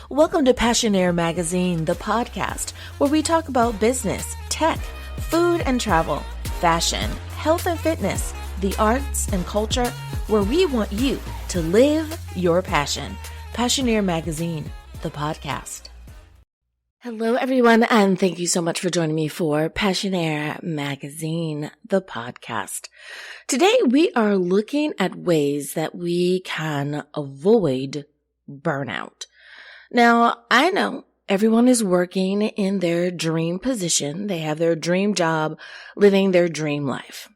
Welcome to Passionaire Magazine, the podcast where we talk about business, tech, food and travel, fashion, health and fitness, the arts and culture, where we want you to live your passion. Passionaire Magazine, the podcast. Hello, everyone, and thank you so much for joining me for Passionaire Magazine, the podcast. Today, we are looking at ways that we can avoid burnout. Now, I know everyone is working in their dream position. They have their dream job, living their dream life.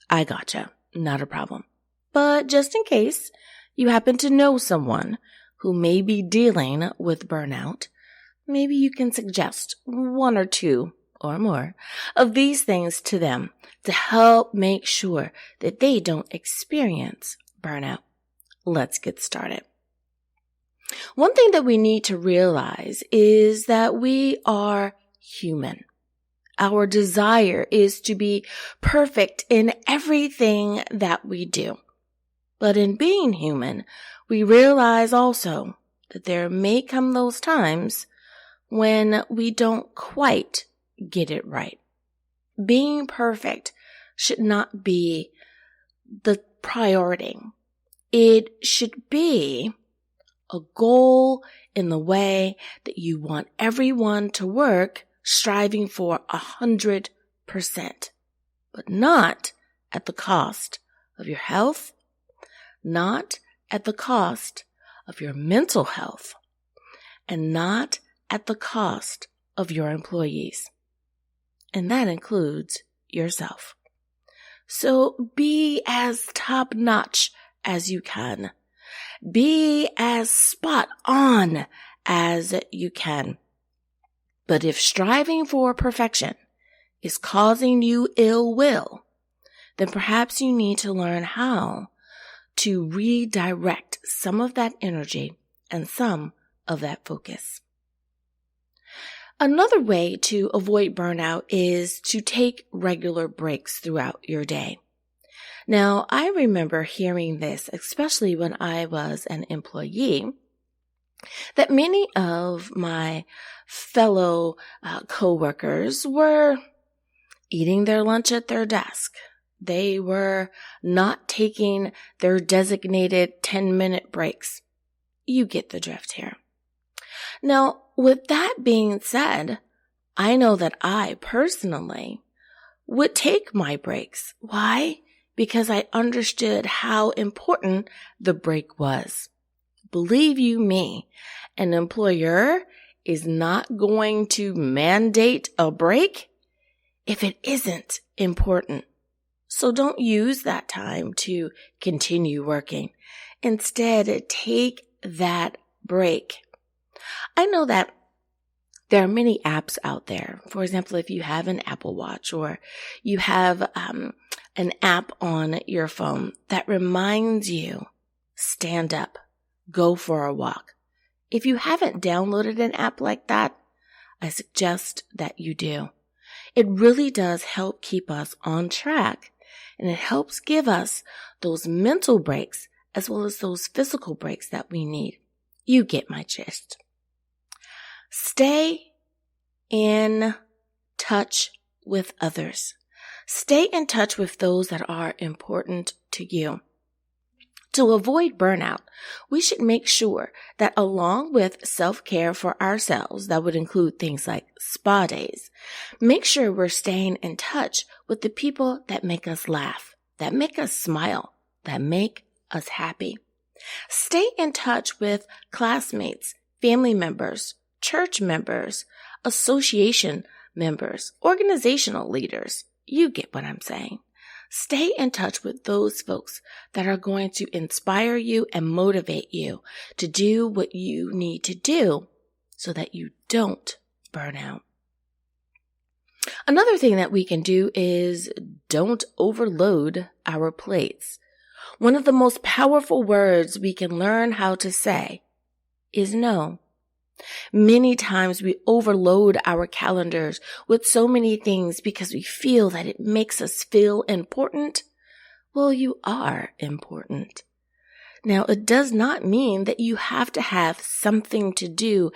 I gotcha. Not a problem. But just in case you happen to know someone who may be dealing with burnout, maybe you can suggest one or two or more of these things to them to help make sure that they don't experience burnout. Let's get started. One thing that we need to realize is that we are human. Our desire is to be perfect in everything that we do. But in being human, we realize also that there may come those times when we don't quite get it right. Being perfect should not be the priority. It should be a goal in the way that you want everyone to work, striving for 100%, but not at the cost of your health, not at the cost of your mental health, and not at the cost of your employees. And that includes yourself. So be as top-notch as you can. Be as spot on as you can. But if striving for perfection is causing you ill will, then perhaps you need to learn how to redirect some of that energy and some of that focus. Another way to avoid burnout is to take regular breaks throughout your day. Now, I remember hearing this, especially when I was an employee, that many of my fellow coworkers were eating their lunch at their desk. They were not taking their designated 10-minute breaks. You get the drift here. Now, with that being said, I know that I personally would take my breaks. Why? Because I understood how important the break was. Believe you me, an employer is not going to mandate a break if it isn't important. So don't use that time to continue working. Instead, take that break. I know that there are many apps out there. For example, if you have an Apple Watch or you have an app on your phone that reminds you, stand up, go for a walk. If you haven't downloaded an app like that, I suggest that you do. It really does help keep us on track, and it helps give us those mental breaks as well as those physical breaks that we need. You get my gist. Stay in touch with others. Stay in touch with those that are important to you. To avoid burnout, we should make sure that along with self-care for ourselves, that would include things like spa days, make sure we're staying in touch with the people that make us laugh, that make us smile, that make us happy. Stay in touch with classmates, family members, church members, association members, organizational leaders. You get what I'm saying. Stay in touch with those folks that are going to inspire you and motivate you to do what you need to do so that you don't burn out. Another thing that we can do is don't overload our plates. One of the most powerful words we can learn how to say is no. Many times we overload our calendars with so many things because we feel that it makes us feel important. Well, you are important. Now, it does not mean that you have to have something to do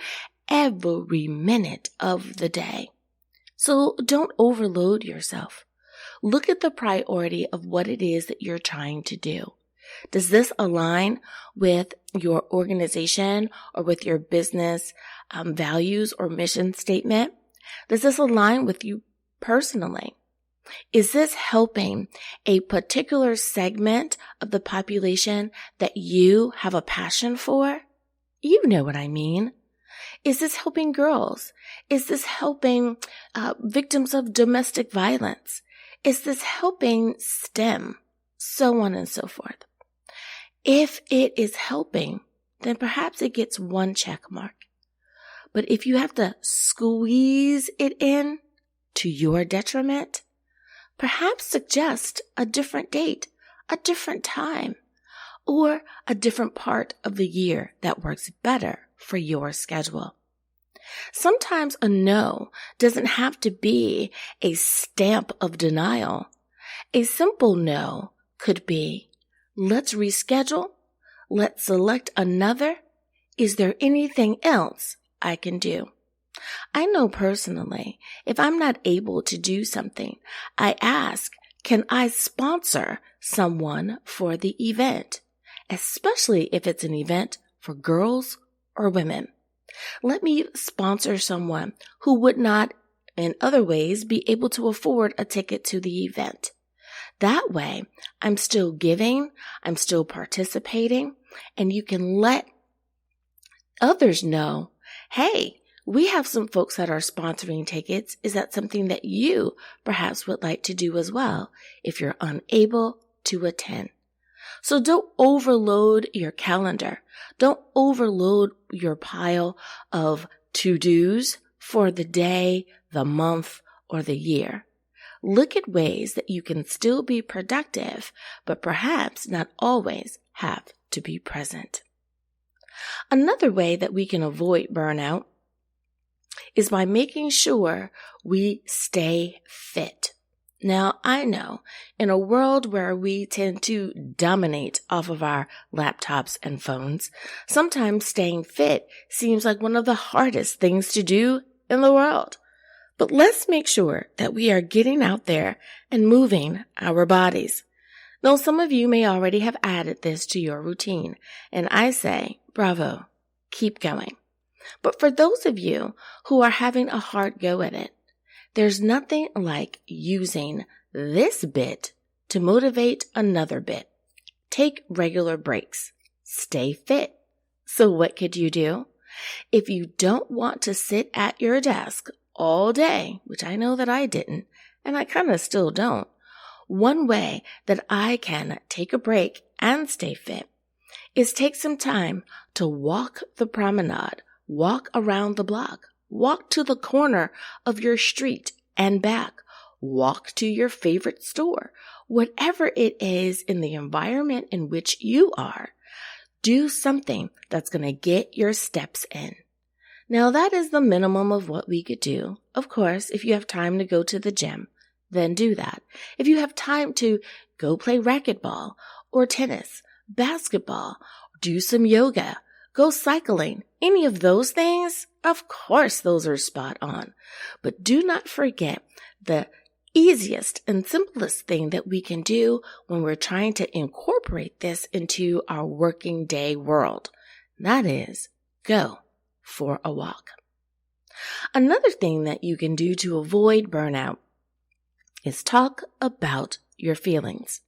every minute of the day. So don't overload yourself. Look at the priority of what it is that you're trying to do. Does this align with your organization or with your business values or mission statement? Does this align with you personally? Is this helping a particular segment of the population that you have a passion for? You know what I mean. Is this helping girls? Is this helping victims of domestic violence? Is this helping STEM? So on and so forth. If it is helping, then perhaps it gets one check mark. But if you have to squeeze it in to your detriment, perhaps suggest a different date, a different time, or a different part of the year that works better for your schedule. Sometimes a no doesn't have to be a stamp of denial. A simple no could be, let's reschedule, let's select another. Is there anything else I can do? I know personally, if I'm not able to do something, I ask, can I sponsor someone for the event? Especially if it's an event for girls or women. Let me sponsor someone who would not, in other ways, be able to afford a ticket to the event. That way, I'm still giving, I'm still participating, and you can let others know, hey, we have some folks that are sponsoring tickets. Is that something that you perhaps would like to do as well if you're unable to attend? So don't overload your calendar. Don't overload your pile of to-dos for the day, the month, or the year. Look at ways that you can still be productive, but perhaps not always have to be present. Another way that we can avoid burnout is by making sure we stay fit. Now, I know in a world where we tend to dominate off of our laptops and phones, sometimes staying fit seems like one of the hardest things to do in the world. But let's make sure that we are getting out there and moving our bodies. Now, some of you may already have added this to your routine, and I say, bravo, keep going. But for those of you who are having a hard go at it, there's nothing like using this bit to motivate another bit. Take regular breaks. Stay fit. So what could you do? If you don't want to sit at your desk all day, which I know that I didn't, and I kind of still don't, one way that I can take a break and stay fit is take some time to walk the promenade, walk around the block, walk to the corner of your street and back, walk to your favorite store. Whatever it is in the environment in which you are, do something that's going to get your steps in. Now, that is the minimum of what we could do. Of course, if you have time to go to the gym, then do that. If you have time to go play racquetball or tennis, basketball, do some yoga, go cycling, any of those things, of course, those are spot on. But do not forget the easiest and simplest thing that we can do when we're trying to incorporate this into our working day world. That is, go for a walk. Another thing that you can do to avoid burnout is talk about your feelings.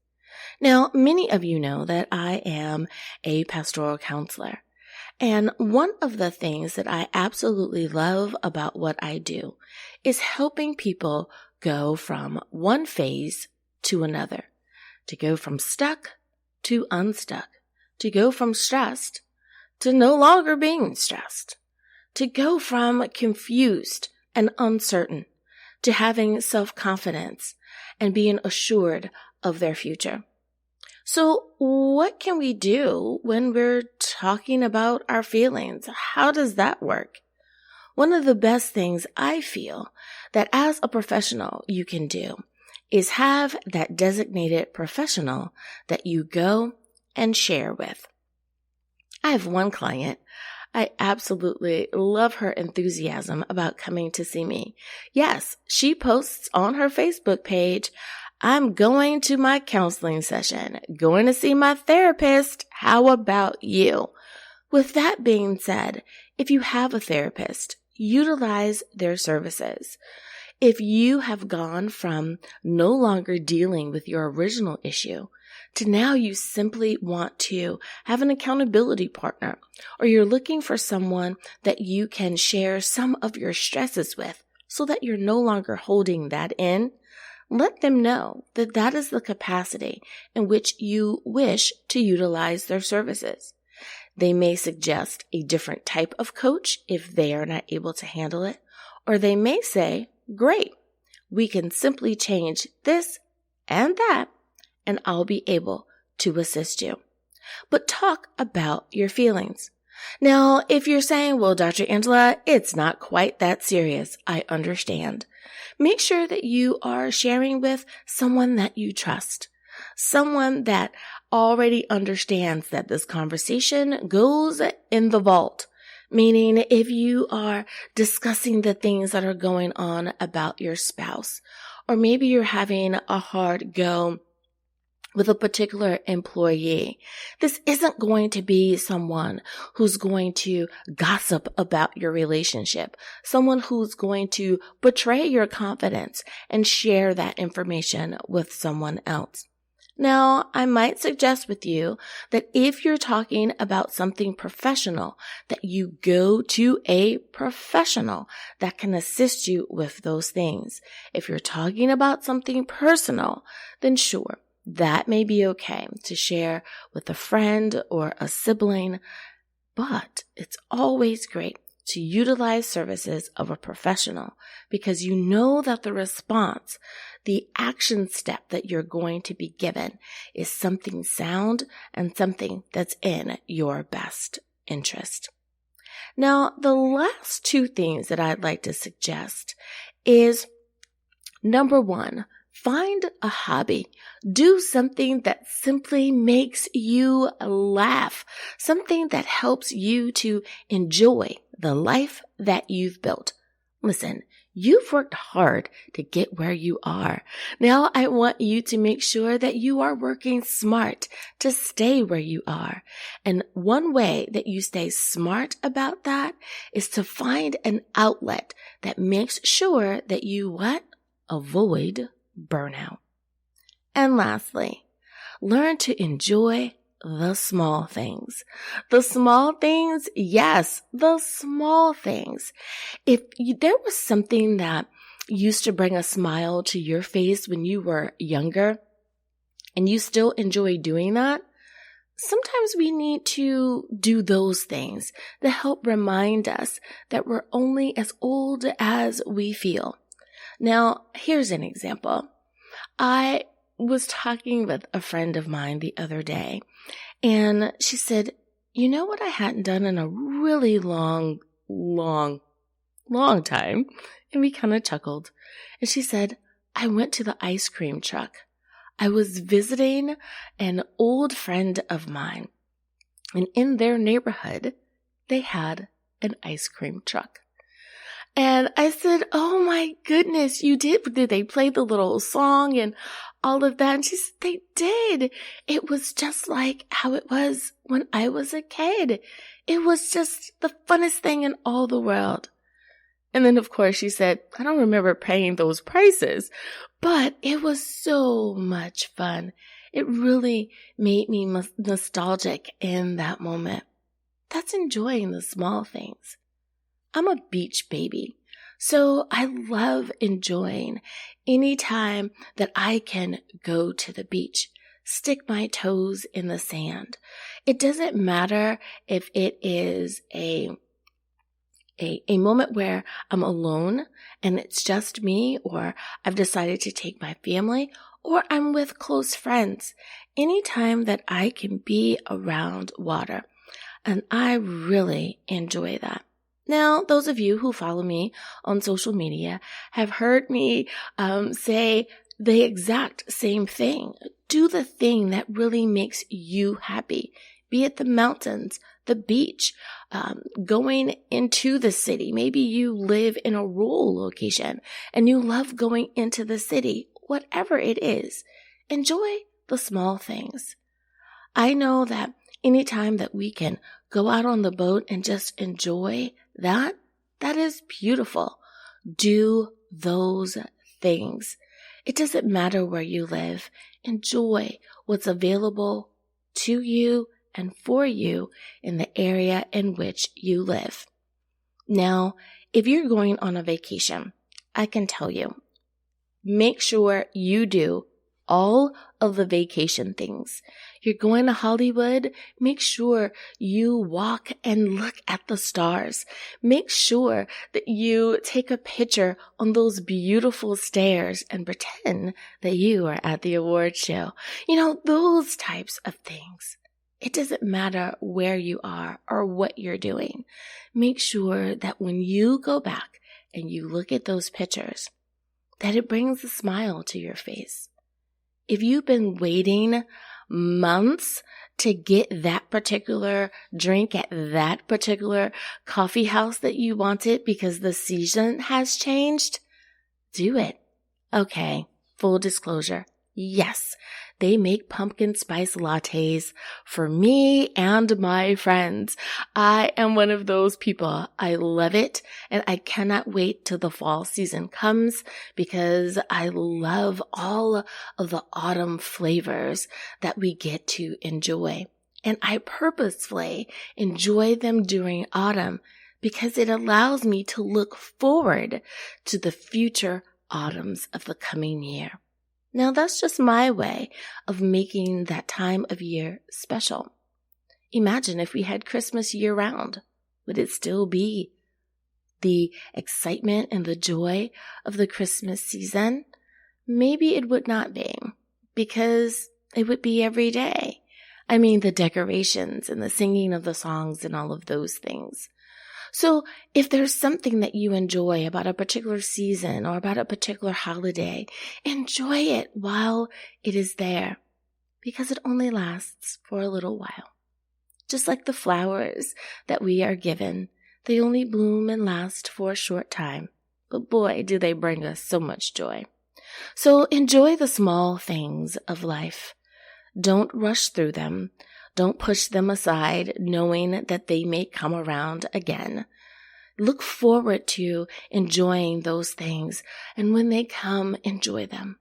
Now, many of you know that I am a pastoral counselor. And one of the things that I absolutely love about what I do is helping people go from one phase to another, to go from stuck to unstuck, to go from stressed to no longer being stressed, to go from confused and uncertain to having self-confidence and being assured of their future. So what can we do when we're talking about our feelings? How does that work? One of the best things I feel that as a professional you can do is have that designated professional that you go and share with. I have one client. I absolutely love her enthusiasm about coming to see me. Yes, she posts on her Facebook page, I'm going to my counseling session, going to see my therapist. How about you? With that being said, if you have a therapist, utilize their services. If you have gone from no longer dealing with your original issue to now you simply want to have an accountability partner, or you're looking for someone that you can share some of your stresses with so that you're no longer holding that in, let them know that that is the capacity in which you wish to utilize their services. They may suggest a different type of coach if they are not able to handle it, or they may say, great, we can simply change this and that, and I'll be able to assist you. But talk about your feelings. Now, if you're saying, well, Dr. Angela, it's not quite that serious, I understand. Make sure that you are sharing with someone that you trust, someone that already understands that this conversation goes in the vault. Meaning, if you are discussing the things that are going on about your spouse, or maybe you're having a hard go with a particular employee, this isn't going to be someone who's going to gossip about your relationship, someone who's going to betray your confidence and share that information with someone else. Now, I might suggest with you that if you're talking about something professional, that you go to a professional that can assist you with those things. If you're talking about something personal, then sure, that may be okay to share with a friend or a sibling, but it's always great to utilize services of a professional because you know that the response, the action step that you're going to be given is something sound and something that's in your best interest. Now, the last two things that I'd like to suggest is, number one, find a hobby. Do something that simply makes you laugh, something that helps you to enjoy the life that you've built. Listen, you've worked hard to get where you are. Now I want you to make sure that you are working smart to stay where you are. And one way that you stay smart about that is to find an outlet that makes sure that you avoid burnout. And lastly, learn to enjoy the small things. The small things, yes, the small things. If there was something that used to bring a smile to your face when you were younger, and you still enjoy doing that, sometimes we need to do those things that help remind us that we're only as old as we feel. Now, here's an example. I was talking with a friend of mine the other day, and she said, you know what I hadn't done in a really long time? And we kind of chuckled. And she said, I went to the ice cream truck. I was visiting an old friend of mine, and in their neighborhood, they had an ice cream truck. And I said, oh my goodness, you did. Did they play the little song and all of that? And she said, they did. It was just like how it was when I was a kid. It was just the funnest thing in all the world. And then, of course, she said, I don't remember paying those prices, but it was so much fun. It really made me nostalgic in that moment. That's enjoying the small things. I'm a beach baby, so I love enjoying any time that I can go to the beach, stick my toes in the sand. It doesn't matter if it is a moment where I'm alone and it's just me, or I've decided to take my family, or I'm with close friends. Anytime that I can be around water, and I really enjoy that. Now, those of you who follow me on social media have heard me say the exact same thing. Do the thing that really makes you happy, be it the mountains, the beach, going into the city. Maybe you live in a rural location and you love going into the city. Whatever it is, enjoy the small things. I know that anytime that we can go out on the boat and just enjoy that is beautiful. Do those things. It doesn't matter where you live. Enjoy what's available to you and for you in the area in which you live. Now, if you're going on a vacation, I can tell you, make sure you do all of the vacation things. You're going to Hollywood, make sure you walk and look at the stars. Make sure that you take a picture on those beautiful stairs and pretend that you are at the award show. Those types of things. It doesn't matter where you are or what you're doing. Make sure that when you go back and you look at those pictures, that it brings a smile to your face. If you've been waiting months to get that particular drink at that particular coffee house that you wanted because the season has changed, do it. Okay, full disclosure. Yes, they make pumpkin spice lattes for me and my friends. I am one of those people. I love it, and I cannot wait till the fall season comes because I love all of the autumn flavors that we get to enjoy. And I purposefully enjoy them during autumn because it allows me to look forward to the future autumns of the coming year. Now, that's just my way of making that time of year special. Imagine if we had Christmas year-round. Would it still be the excitement and the joy of the Christmas season? Maybe it would not be, because it would be every day. I mean, the decorations and the singing of the songs and all of those things. So if there's something that you enjoy about a particular season or about a particular holiday, enjoy it while it is there, because it only lasts for a little while. Just like the flowers that we are given, they only bloom and last for a short time, but boy, do they bring us so much joy. So enjoy the small things of life. Don't rush through them. Don't push them aside, knowing that they may come around again. Look forward to enjoying those things, and when they come, enjoy them.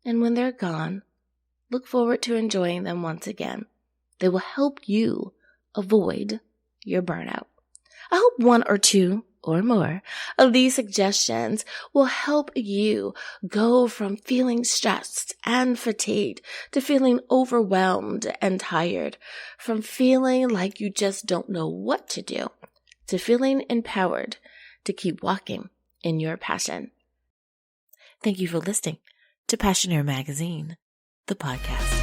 And when they're gone, look forward to enjoying them once again. They will help you avoid your burnout. I hope one or two or more of these suggestions will help you go from feeling stressed and fatigued to feeling overwhelmed and tired, from feeling like you just don't know what to do to feeling empowered to keep walking in your passion. Thank you for listening to Passionaire Magazine, the podcast.